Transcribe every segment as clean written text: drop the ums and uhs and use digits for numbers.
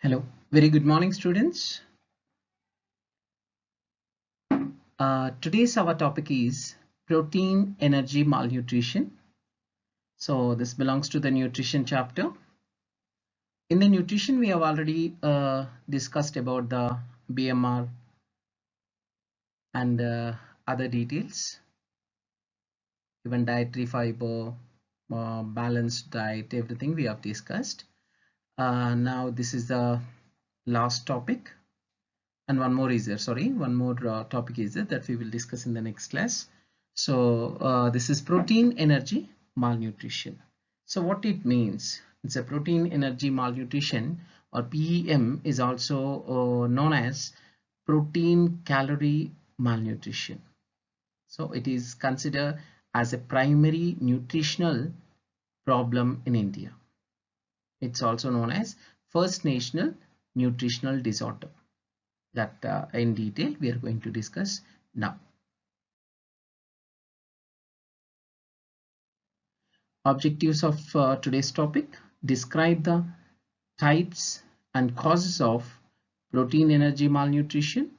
Hello, very good morning, students. Today's our topic is protein energy malnutrition. So this belongs to the nutrition chapter. In the nutrition, we have already discussed about the BMR and other details, even dietary fiber, balanced diet, everything we have discussed. Now this is the last topic. And one more is there, sorry, one more topic is there that we will discuss in the next class. So this is protein energy malnutrition. So what it means, it's a protein energy malnutrition, or PEM, is also known as protein calorie malnutrition. So it is considered as a primary nutritional problem in India. It's also known as first national nutritional disorder that in detail we are going to discuss now. Objectives of today's topic: describe the types and causes of protein energy malnutrition,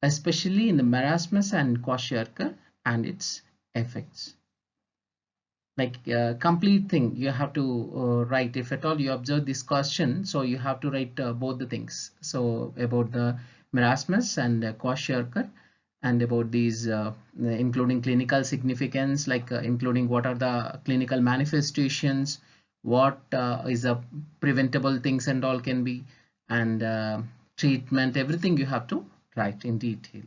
especially in the marasmus and kwashiorkor, and its effects. Like complete thing you have to write. If at all you observe this question, so you have to write both the things. So about the marasmus and kwashiorkor, and about these including clinical significance, like including what are the clinical manifestations, what is the preventable things and all can be, and treatment, everything you have to write in detail.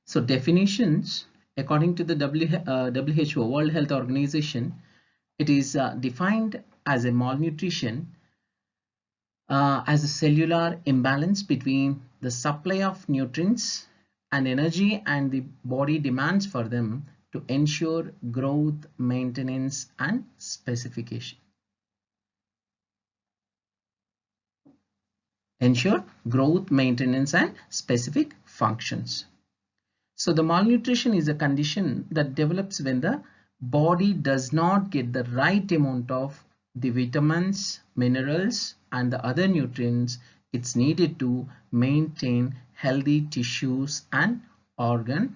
So definitions, according to the WHO, World Health Organization, it is defined as a malnutrition as a cellular imbalance between the supply of nutrients and energy and the body demands for them to ensure growth, maintenance, and specification. Ensure growth, maintenance, and specific functions. So the malnutrition is a condition that develops when the body does not get the right amount of the vitamins, minerals, and the other nutrients it's needed to maintain healthy tissues and organ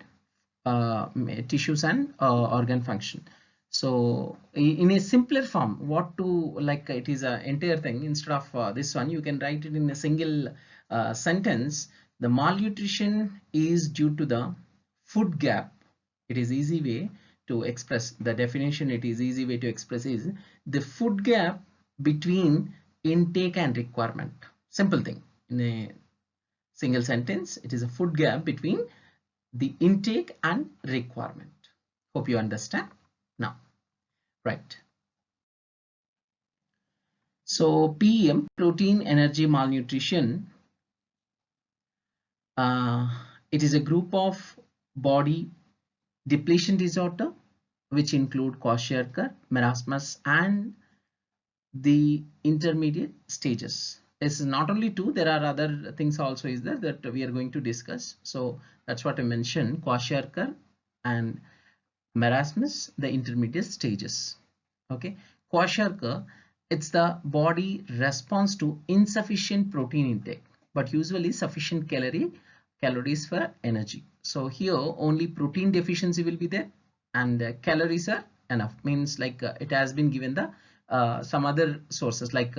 organ function. So in a simpler form, what to, like, it is an entire thing. Instead of this one, you can write it in a single sentence. The malnutrition is due to the food gap. It is easy way to express the definition. It is easy way to express is the food gap between intake and requirement. Simple thing in a single sentence. It is a food gap between the intake and requirement. Hope you understand now. Right. So PEM, protein energy malnutrition, it is a group of body depletion disorder which include kwashiorkor, marasmus, and the intermediate stages. This is not only two, there are other things also is there that we are going to discuss. So that's what I mentioned, kwashiorkor and marasmus, the intermediate stages. Okay, kwashiorkor, it's the body response to insufficient protein intake, but usually sufficient calories for energy. So here only protein deficiency will be there, and calories are enough. Means like it has been given the some other sources like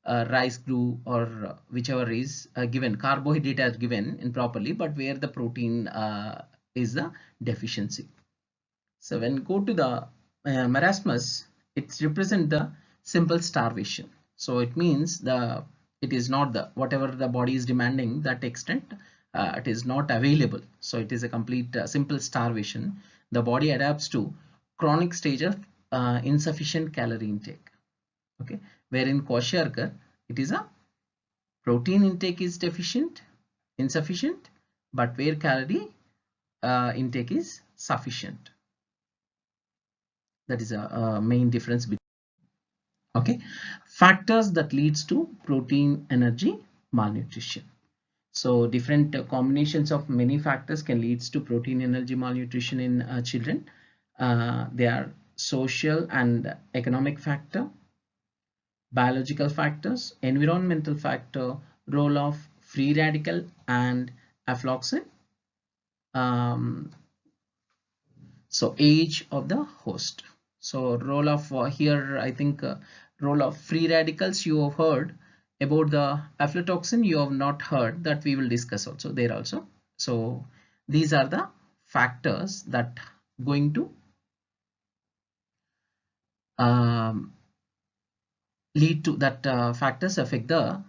rice glue or whichever is given, carbohydrate are given improperly, but where the protein is the deficiency. So when go to the marasmus, it represent the simple starvation. So it means it is not the whatever the body is demanding, that extent it is not available. So it is a complete simple starvation. The body adapts to chronic stage of insufficient calorie intake. Okay, wherein kwashiorkor, it is a protein intake is deficient, insufficient, but where calorie intake is sufficient. That is a main difference between. Okay, factors that leads to protein energy malnutrition. So different combinations of many factors can leads to protein energy malnutrition in children. They are social and economic factor, biological factors, environmental factor, role of free radical and aflatoxin. So age of the host. So role of here I think role of free radicals you have heard about. The aflatoxin you have not heard, that we will discuss also there also. So these are the factors that going to lead to that factors affect the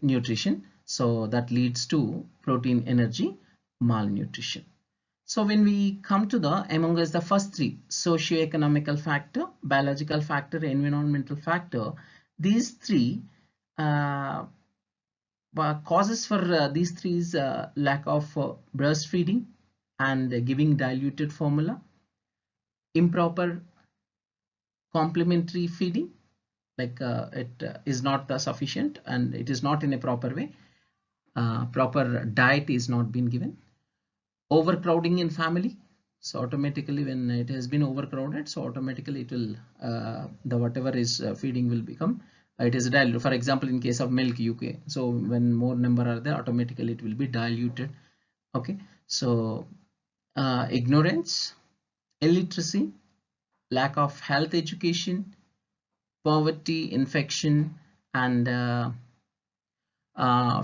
nutrition, so that leads to protein energy malnutrition. So when we come to the among us the first three, socio-economical factor, biological factor, environmental factor, these three causes for these three is lack of breastfeeding and giving diluted formula, improper complementary feeding, like it is not sufficient and it is not in a proper way, proper diet is not been given, overcrowding in family. So automatically when it has been overcrowded, so automatically it will the whatever is feeding will become it is diluted. For example, in case of milk UK, so when more number are there, automatically it will be diluted. Okay, so ignorance, illiteracy, lack of health education, poverty, infection, and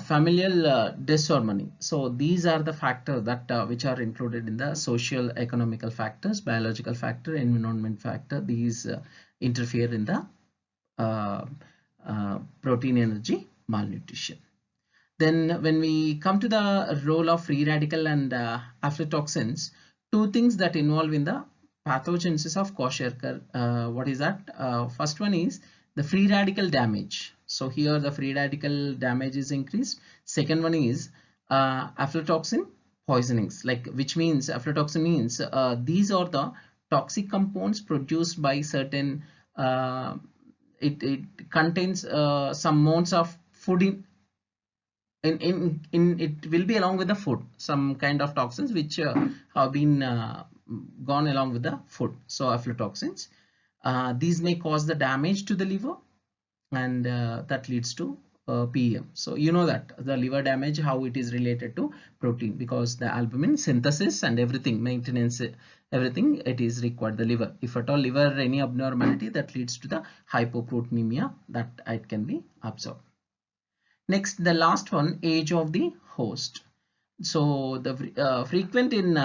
familial disharmony. So these are the factors that which are included in the social economical factors, biological factor, environment factor. These interfere in the protein energy malnutrition. Then when we come to the role of free radical and aflatoxins, two things that involve in the pathogenesis of Kwashiorkor. What is that? First one is the free radical damage. So here the free radical damage is increased. Second one is aflatoxin poisonings, like which means aflatoxin means these are the toxic compounds produced by certain it contains some amounts of food in it will be along with the food, some kind of toxins which have been gone along with the food. So aflatoxins, these may cause the damage to the liver, and that leads to PEM. So you know that the liver damage, how it is related to protein, because the albumin synthesis and everything, maintenance, everything, it is required the liver. If at all liver any abnormality, that leads to the hypoproteinemia, that it can be absorbed. Next, the last one, age of the host. So the frequent in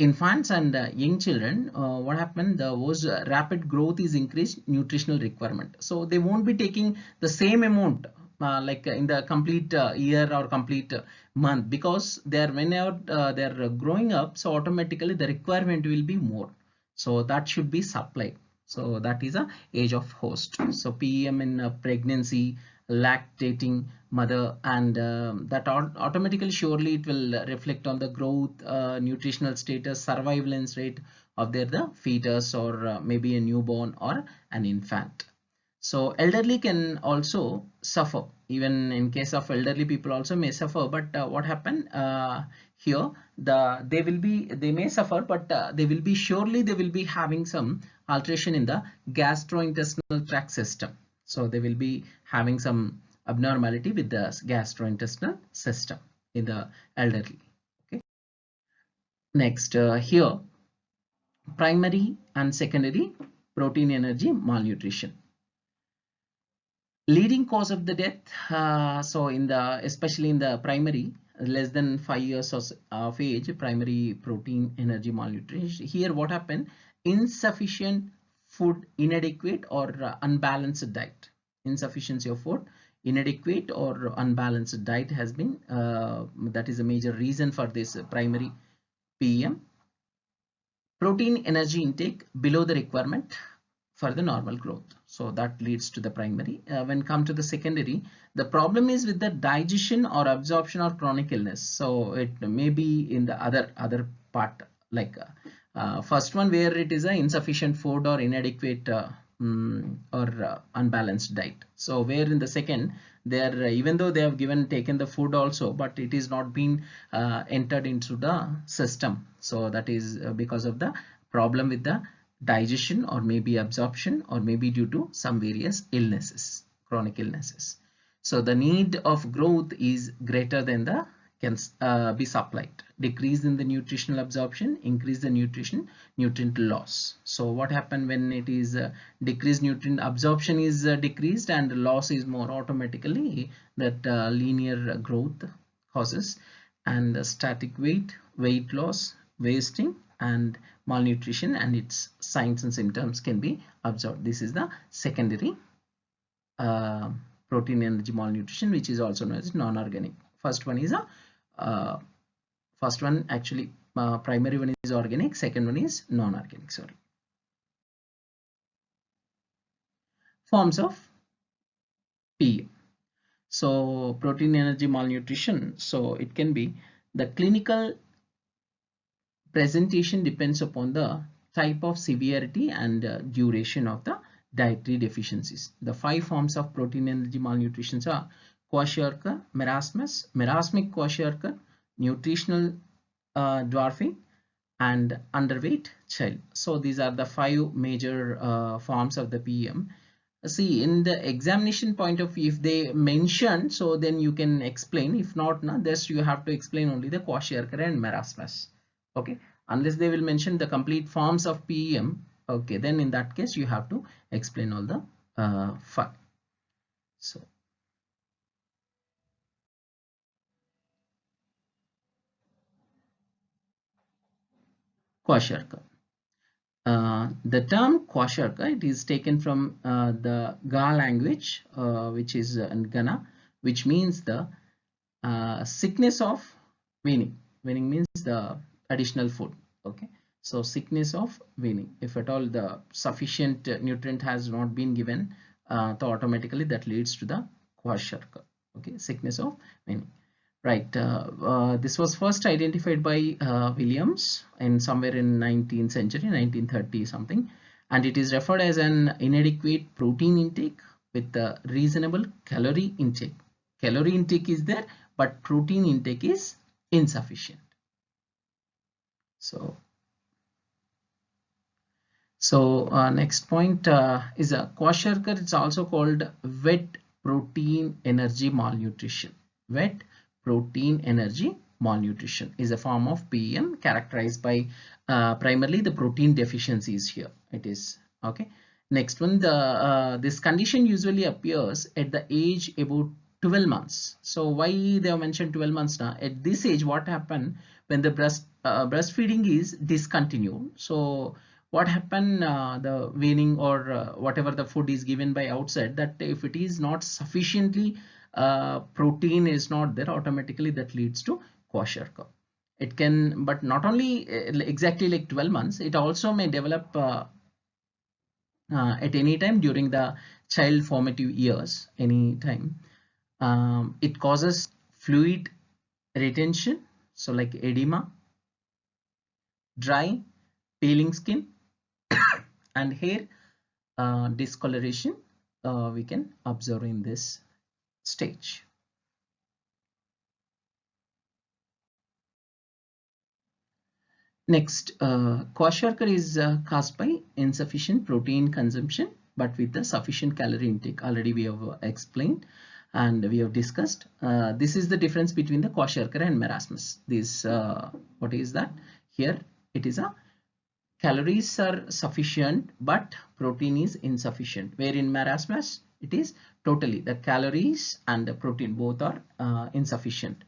infants and young children, what happened, was rapid growth is increased nutritional requirement. So they won't be taking the same amount like in the complete year or complete month, because they're whenever they're growing up, so automatically the requirement will be more. So that should be supplied. So that is a age of host. So PEM in pregnancy, lactating mother, and that automatically surely it will reflect on the growth, nutritional status, surveillance rate of the fetus, or maybe a newborn or an infant. So elderly can also suffer. Even in case of elderly people also may suffer, but what happened here, they may suffer, but they will be having some alteration in the gastrointestinal tract system. So they will be having some abnormality with the gastrointestinal system in the elderly. Okay. Next, here, primary and secondary protein energy malnutrition. Leading cause of the death, so in the especially in the primary, less than 5 years of age, primary protein energy malnutrition. Here what happened, insufficient food, inadequate or unbalanced diet. Insufficiency of food, inadequate or unbalanced diet has been that is a major reason for this primary PEM. Protein energy intake below the requirement for the normal growth, so that leads to the primary. When come to the secondary, the problem is with the digestion or absorption or chronic illness. So it may be in the other part, like first one where it is a insufficient food or inadequate or unbalanced diet. So where in the second, They're even though they have taken the food also, but it is not been entered into the system. So that is because of the problem with the digestion, or maybe absorption, or maybe due to some various illnesses, chronic illnesses. So the need of growth is greater than the can be supplied. Decrease in the nutritional absorption, increase the nutrient loss. So what happened when it is decreased, nutrient absorption is decreased and loss is more, automatically that linear growth causes, and static weight loss, wasting, and malnutrition, and its signs and symptoms can be observed. This is the secondary protein energy malnutrition, which is also known as non-organic. First one is primary one is organic, second one is non-organic. Sorry. Forms of PEM. So protein energy malnutrition, so it can be the clinical presentation depends upon the type of severity and duration of the dietary deficiencies. The 5 forms of protein energy malnutrition are kwashiorkor, marasmus, marasmic kwashiorkor, nutritional dwarfing, and underweight child. So these are the 5 major forms of the PEM. See, in the examination point of view, if they mention, so then you can explain. If not, this you have to explain only the kwashiorkor and marasmus. Okay, unless they will mention the complete forms of PEM. Okay, then in that case you have to explain all the 5. So kwashiorkor. The term kwashiorkor, it is taken from the Ga language, which is in Ghana, which means the sickness of weaning. Weaning means the additional food. Okay, so sickness of weaning. If at all the sufficient nutrient has not been given, so automatically that leads to the kwashiorkor. Okay, sickness of weaning. Right, this was first identified by Williams in somewhere in 19th century, 1930 something, and it is referred as an inadequate protein intake with a reasonable calorie intake. Calorie intake is there, but protein intake is insufficient. So next point is a kwashiorkor. It's also called wet protein energy malnutrition. Wet protein energy malnutrition is a form of PEM characterized by primarily the protein deficiencies here. It is okay. Next one, this condition usually appears at the age about 12 months. So why they have mentioned 12 months now? At this age, what happened when the breastfeeding is discontinued? So what happened, the weaning or whatever the food is given by outside, that if it is not sufficiently protein is not there, automatically that leads to kwashiorkor. It can, but not only exactly like 12 months, it also may develop at any time during the child formative years, any time. It causes fluid retention, so like edema, dry, peeling skin, and hair discoloration we can observe in this stage. Next, kwashiorkor is caused by insufficient protein consumption, but with the sufficient calorie intake. Already we have explained and we have discussed. This is the difference between the kwashiorkor and marasmus. This what is that? Here it is a calories are sufficient, but protein is insufficient. Where in marasmus it is totally the calories and the protein both are insufficient.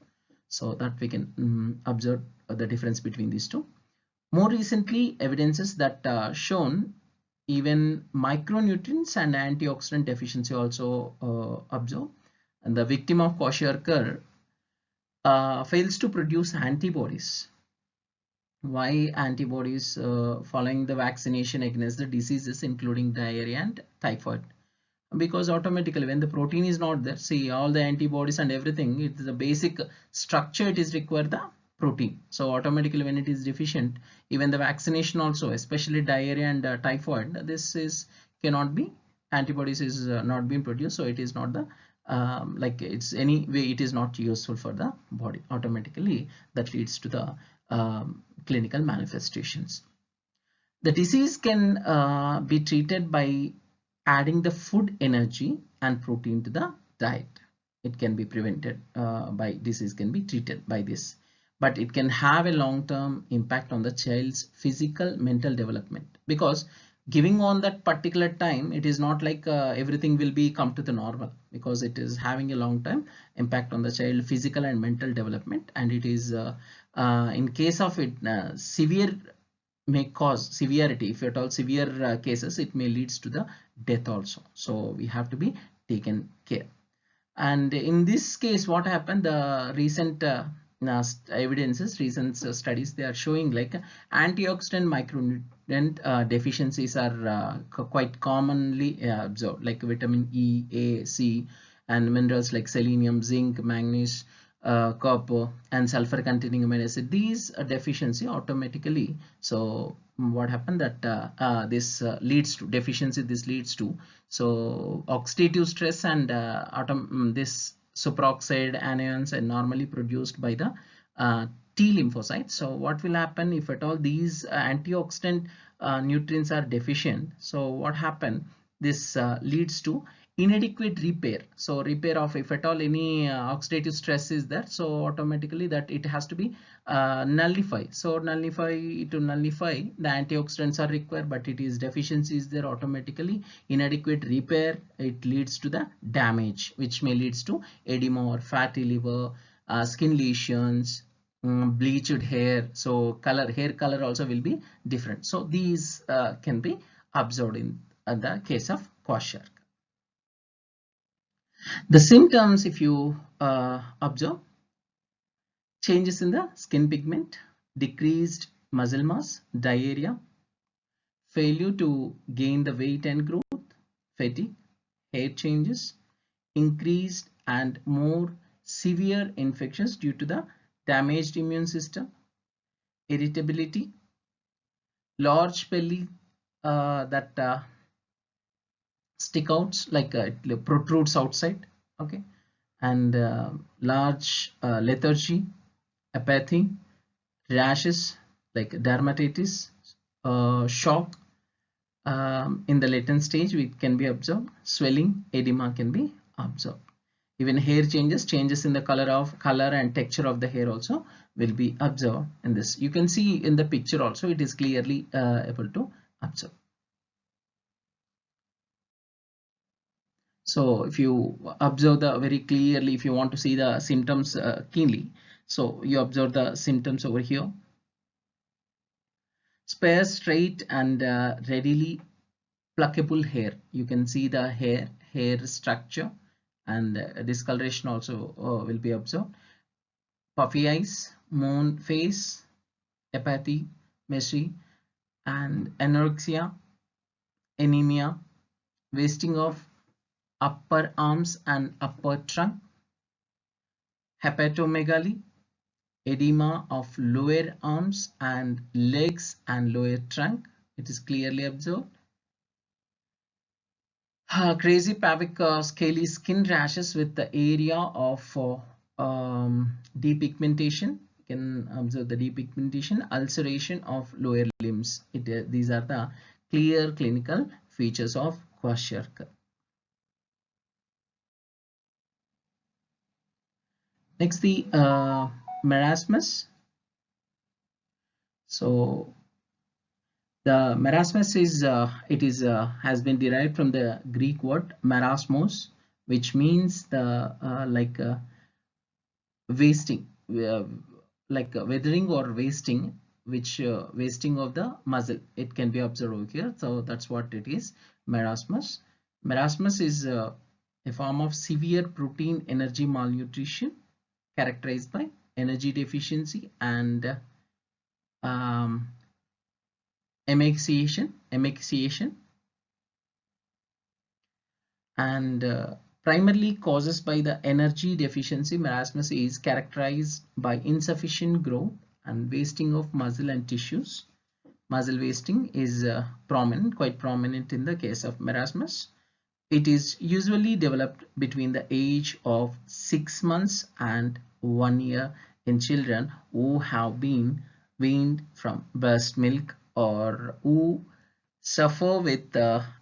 So that we can observe the difference between these two. More recently, evidences that shown even micronutrients and antioxidant deficiency also observed. And the victim of kwashiorkor fails to produce antibodies. Why antibodies? Following the vaccination against the diseases including diarrhea and typhoid. Because automatically when the protein is not there, see all the antibodies and everything, it's the basic structure, it is required the protein. So automatically when it is deficient, even the vaccination also, especially diarrhea and typhoid, this is cannot be, antibodies is not being produced, so it is not the like it's anyway it is not useful for the body, automatically that leads to the clinical manifestations. The disease can be treated by adding the food energy and protein to the diet. It can be prevented by disease can be treated by this, but it can have a long-term impact on the child's physical mental development, because giving on that particular time, it is not like everything will be come to the normal, because it is having a long-term impact on the child physical and mental development, and it is in case of it severe may cause severity. If at all severe cases, it may leads to the death also, so we have to be taken care. And in this case, what happened, the recent evidences, recent studies, they are showing like antioxidant micronutrient deficiencies are quite commonly observed, like vitamin E, A, C, and minerals like selenium, zinc, manganese, copper, and sulfur containing amino acid. These deficiency automatically, so what happened that this leads to deficiency, this leads to so oxidative stress, and this superoxide anions are normally produced by the T lymphocytes. So what will happen if at all these antioxidant nutrients are deficient? So what happen, this leads to inadequate repair. So repair of, if at all any oxidative stress is there, so automatically that it has to be nullify. So to nullify, the antioxidants are required, but it is deficiency is there, automatically inadequate repair, it leads to the damage, which may leads to edema or fatty liver, skin lesions, bleached hair. So hair color also will be different. So these can be observed in the case of kwashiorkor. The symptoms, if you observe, changes in the skin pigment, decreased muscle mass, diarrhea, failure to gain the weight and growth, fatigue, hair changes, increased and more severe infections due to the damaged immune system, irritability, large belly that stick out, like it protrudes outside, okay, and large lethargy, apathy, rashes like dermatitis, shock in the latent stage we can be observed, swelling, edema can be observed. Even hair changes in the color and texture of the hair also will be observed in this. You can see in the picture also, it is clearly able to observe. So if you observe the very clearly, if you want to see the symptoms keenly, so you observe the symptoms over here. Sparse, straight, and readily pluckable hair. You can see the hair structure, and discoloration also will be observed. Puffy eyes, moon face, apathy, messy, and anorexia, anemia, wasting of upper arms and upper trunk, hepatomegaly, edema of lower arms and legs and lower trunk. It is clearly observed. Crazy pelvic scaly skin rashes with the area of depigmentation. You can observe the depigmentation, ulceration of lower limbs. These are the clear clinical features of kwashiorkor. Next, the marasmus. So the marasmus is has been derived from the Greek word marasmos, which means the wasting, like weathering or wasting, which wasting of the muscle. It can be observed over here. So that's what it is, marasmus. Marasmus is a form of severe protein energy malnutrition characterized by energy deficiency and emaciation, and primarily causes by the energy deficiency. Marasmus is characterized by insufficient growth and wasting of muscle and tissues. Muscle wasting is quite prominent in the case of marasmus. It is usually developed between the age of 6 months and 1 year in children who have been weaned from breast milk or who suffer with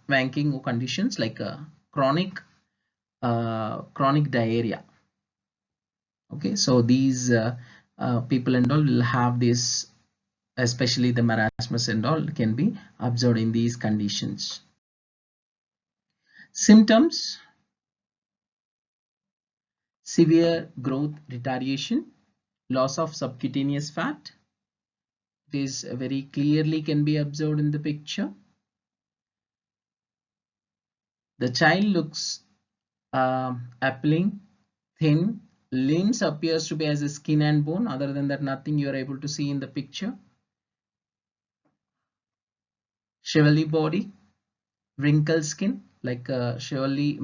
wanking conditions like chronic diarrhea. Okay, so these people and all will have this, especially the marasmus and all can be observed in these conditions. Symptoms: severe growth retardation, loss of subcutaneous fat. It is very clearly can be observed in the picture. The child looks appealing, thin, limbs appears to be as a skin and bone. Other than that, nothing you are able to see in the picture. Shrivelly body, wrinkled skin, like surely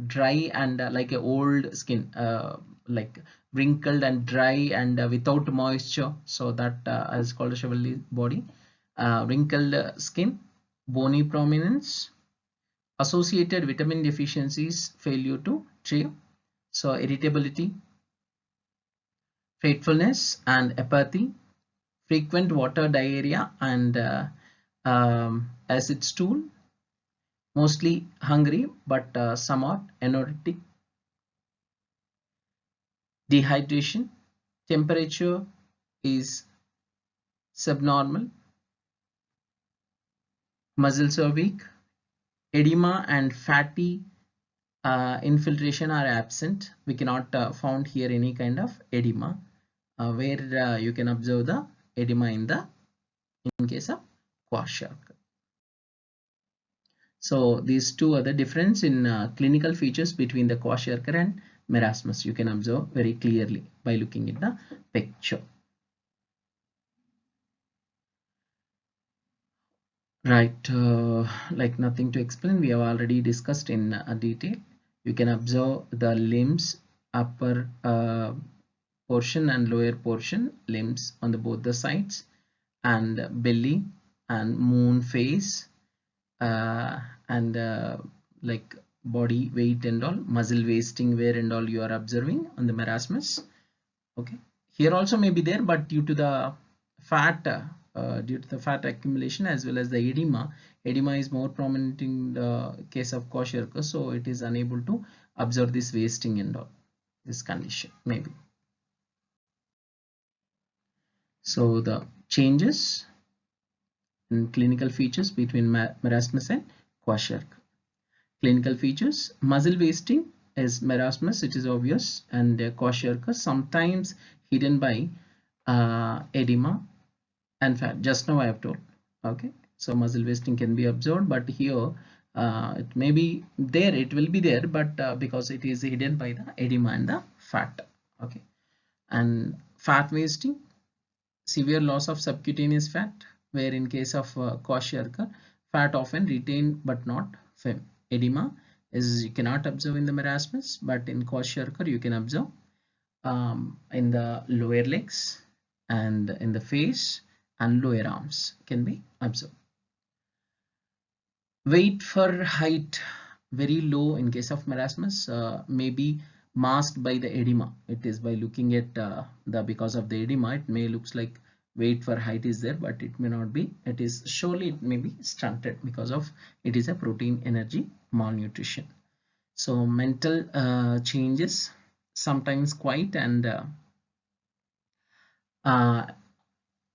dry and like a old skin, like wrinkled and dry and without moisture, so that is called a shrivelly body. Wrinkled skin, bony prominence, associated vitamin deficiencies, failure to thrive, so irritability, fatefulness and apathy, frequent water diarrhea and acid stool, mostly hungry but somewhat anoretic, dehydration, temperature is subnormal, muscles are weak, edema and fatty infiltration are absent. We cannot found here any kind of edema, where you can observe the edema in case of kwashiorkor. So these two are the difference in clinical features between the kwashiorkor and marasmus. You can observe very clearly by looking at the picture. Right, like nothing to explain. We have already discussed in detail. You can observe the limbs, upper portion and lower portion limbs on the both the sides, and belly and moon face, and like body weight and all, muscle wasting wear and all you are observing on the marasmus. Okay, here also may be there, but due to the fat accumulation as well as the edema is more prominent in the case of kwashiorkor, so it is unable to observe this wasting and all, this condition maybe. So the changes in clinical features between marasmus and kwashiorkor. Clinical features: muscle wasting is marasmus, it is obvious, and kwashiorkor sometimes hidden by edema and fat. Just now I have told. Okay, so muscle wasting can be observed, but here it may be there, it will be there, but because it is hidden by the edema and the fat. Okay, and fat wasting, severe loss of subcutaneous fat, where in case of kwashiorkor, fat often retained but not firm. Edema is you cannot observe in the marasmus, but in kwashiorkor you can observe in the lower legs and in the face and lower arms can be observed. Weight for height very low in case of marasmus, may be masked by the edema. It is by looking at the because of the edema, it may looks like weight for height is there, but it may not be. It is surely it may be stunted because of it is a protein energy malnutrition. So mental changes, sometimes quiet and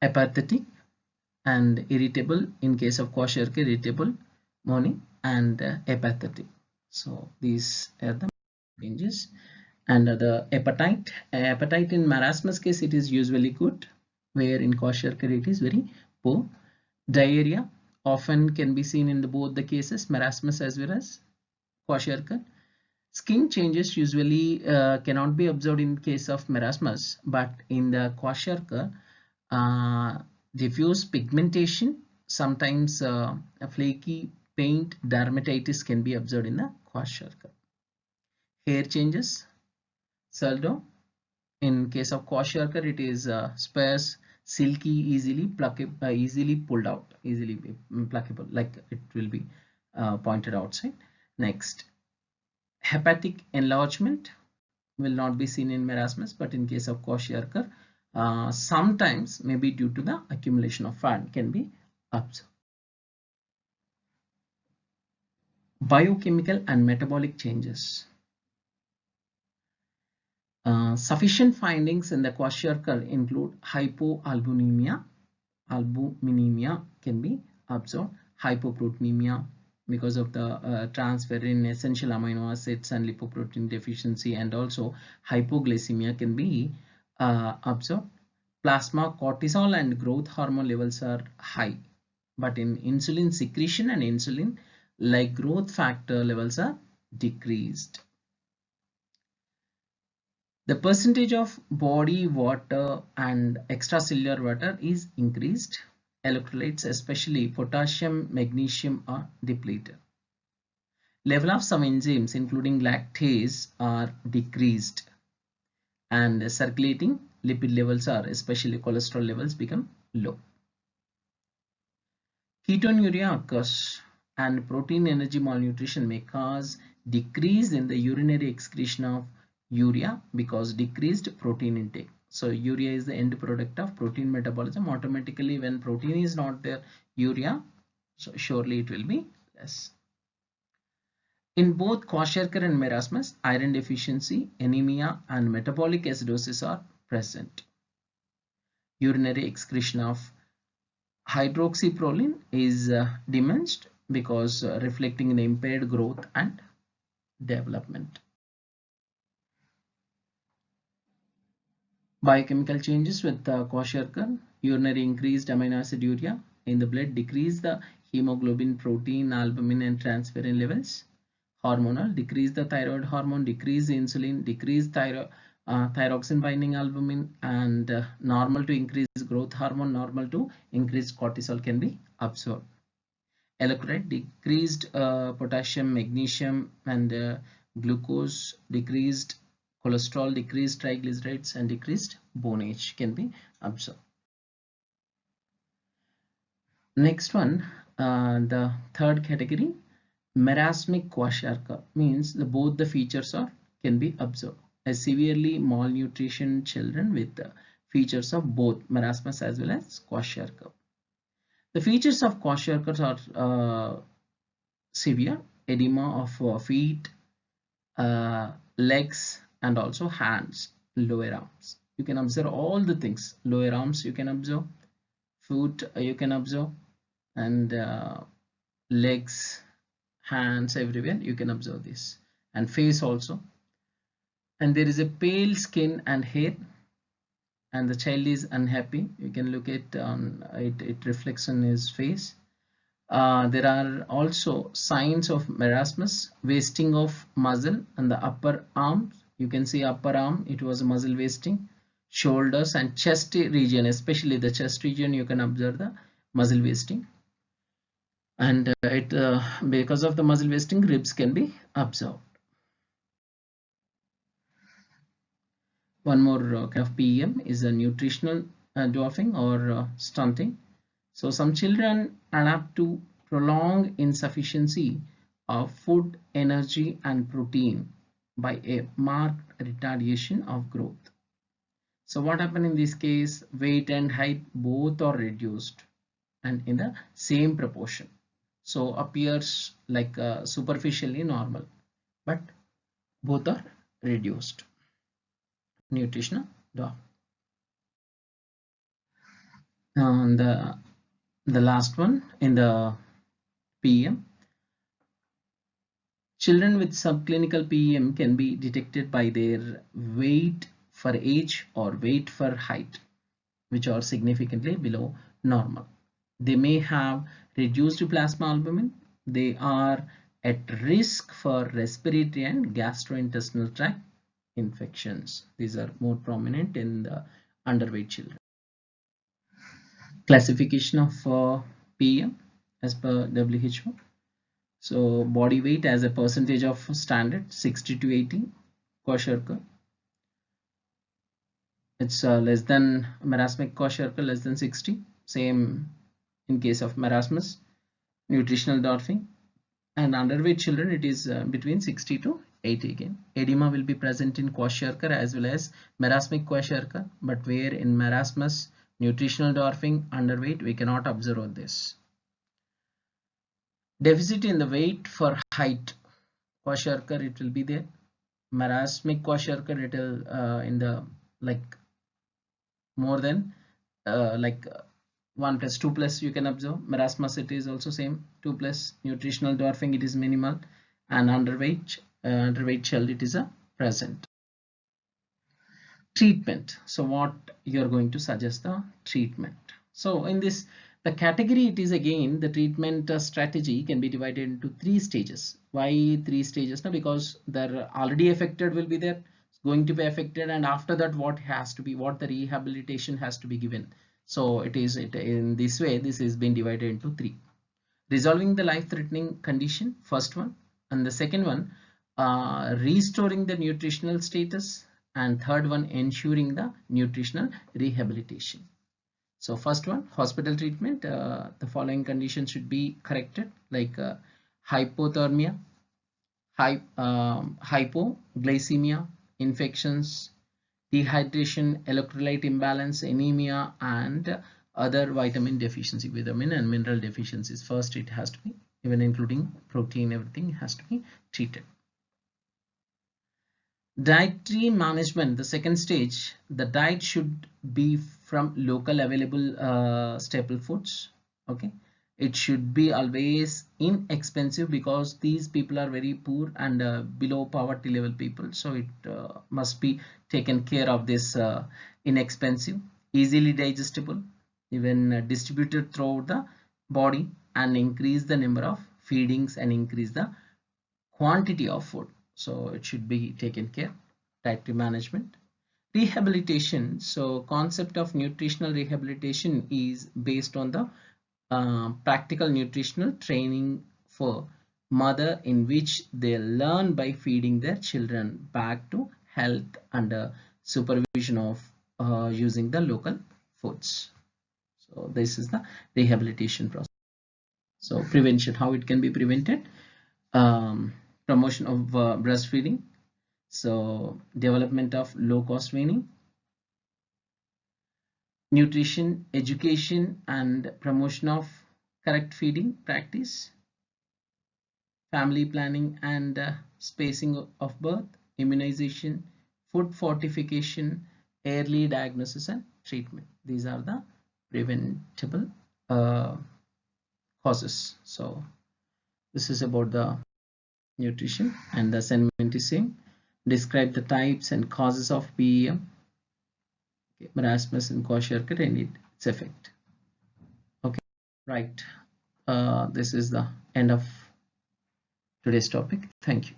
apathetic and irritable. In case of kwashiorkor, irritable, moaning and apathetic. So these are the changes. And the appetite in marasmus case it is usually good, where in kwashiorkor it is very poor. Diarrhea often can be seen in both the cases, marasmus as well as kwashiorkor. Skin changes usually cannot be observed in case of marasmus, but in the kwashiorkor, diffuse pigmentation, sometimes a flaky paint dermatitis can be observed in the kwashiorkor. Hair changes, saldo. In case of kwashiorkor, it is sparse, silky, easily pluckable, easily pulled out, easily pluckable, like it will be pointed outside. Next, hepatic enlargement will not be seen in marasmus, but in case of Kwashiorkor, sometimes maybe due to the accumulation of fat can be observed. Biochemical and metabolic changes. Sufficient findings in the Kwashiorkor include hypoalbuminemia. Albuminemia can be observed. Hypoproteinemia because of the transfer in essential amino acids and lipoprotein deficiency, and also hypoglycemia can be observed. Plasma cortisol and growth hormone levels are high, but in insulin secretion and insulin like growth factor levels are decreased. The percentage of body water and extracellular water is increased. Electrolytes, especially potassium, magnesium, are depleted. Level of some enzymes, including lactase, are decreased, and circulating lipid levels are, especially cholesterol levels, become low. Ketonuria occurs, and protein energy malnutrition may cause decrease in the urinary excretion of urea because decreased protein intake. So urea is the end product of protein metabolism. Automatically, when protein is not there, urea, so surely it will be less. In both Kwashiorkor and marasmus, iron deficiency, anemia, and metabolic acidosis are present. Urinary excretion of hydroxyproline is diminished because reflecting the impaired growth and development. Biochemical changes with Kwashiorkor: urinary increased amino acid urea in the blood, decrease the hemoglobin, protein, albumin, and transferrin levels. Hormonal: decrease the thyroid hormone, decrease insulin, decrease thyroxine binding albumin, and normal to increase growth hormone, normal to increase cortisol can be observed. Electrolyte: decreased potassium, magnesium, and glucose, decreased cholesterol, decreased triglycerides, and decreased bone age can be observed. Next one, the third category, marasmic Kwashiorkor, means both the features can be observed. A severely malnutrition children with features of both marasmus as well as Kwashiorkor. The features of Kwashiorkor are severe edema of feet, legs, and also hands, lower arms. You can observe all the things. Lower arms you can observe, foot you can observe, and legs, hands, everywhere you can observe this, and face also. And there is a pale skin and hair, and the child is unhappy. You can look at it reflects on his face. There are also signs of marasmus, wasting of muscle and the upper arm. You can see upper arm, it was muscle wasting. Shoulders and chest region, especially the chest region, you can observe the muscle wasting. And because of the muscle wasting, ribs can be observed. One more kind of PEM is a nutritional dwarfing or stunting. So some children adapt to prolonged insufficiency of food, energy, and protein by a marked retardation of growth. So what happened in this case? Weight and height both are reduced and in the same proportion. So appears like superficially normal, but both are reduced. Nutritional dwarf. And the last one in the PEM. Children with subclinical PEM can be detected by their weight for age or weight for height, which are significantly below normal. They may have reduced plasma albumin. They are at risk for respiratory and gastrointestinal tract infections. These are more prominent in the underweight children. Classification of PEM as per WHO. So body weight as a percentage of standard 60 to 80. Kwashiorkor, it's less than marasmic Kwashiorkor, less than 60. Same in case of marasmus. Nutritional dwarfing, and underweight children it is between 60 to 80 again. Edema will be present in kwashiorkor as well as marasmic kwashiorkor, but where in marasmus, nutritional dwarfing, underweight, we cannot observe this. Deficit in the weight for height, kwashiorkor it will be there. Marasmic kwashiorkor it will in the like more than like 1 plus 2 plus you can observe. Marasmus it is also same 2 plus. Nutritional dwarfing it is minimal, and underweight child it is a present. Treatment. So what you are going to suggest the treatment. So in this the category it is again the treatment strategy can be divided into 3 stages. Why 3 stages? Now because they're already affected will be there, going to be affected, and after that what the rehabilitation has to be given. So it in this way this is being divided into 3. Resolving the life-threatening condition, first one, and the second one restoring the nutritional status, and third one ensuring the nutritional rehabilitation. So first one, hospital treatment, the following conditions should be corrected, like hypothermia, hypoglycemia, infections, dehydration, electrolyte imbalance, anemia, and other vitamin deficiency, vitamin and mineral deficiencies. First it has to be, even including protein, everything has to be treated. Dietary management, the second stage, the diet should be from local available staple foods. Okay, it should be always inexpensive because these people are very poor and below poverty level people, so it must be taken care of this inexpensive, easily digestible, even distributed throughout the body, and increase the number of feedings and increase the quantity of food. So it should be taken care. Dietary management. Rehabilitation. So concept of nutritional rehabilitation is based on the practical nutritional training for mother, in which they learn by feeding their children back to health under supervision of using the local foods. So this is the rehabilitation process. So prevention, how it can be prevented. Promotion of breastfeeding, so development of low-cost weaning, nutrition education and promotion of correct feeding practice, family planning and spacing of birth, immunization, food fortification, early diagnosis and treatment. These are the preventable causes. So this is about the nutrition, and the assignment is same. Describe the types and causes of PEM, marasmus and kwashiorkor and its effect. Okay, right. This is the end of today's topic. Thank you.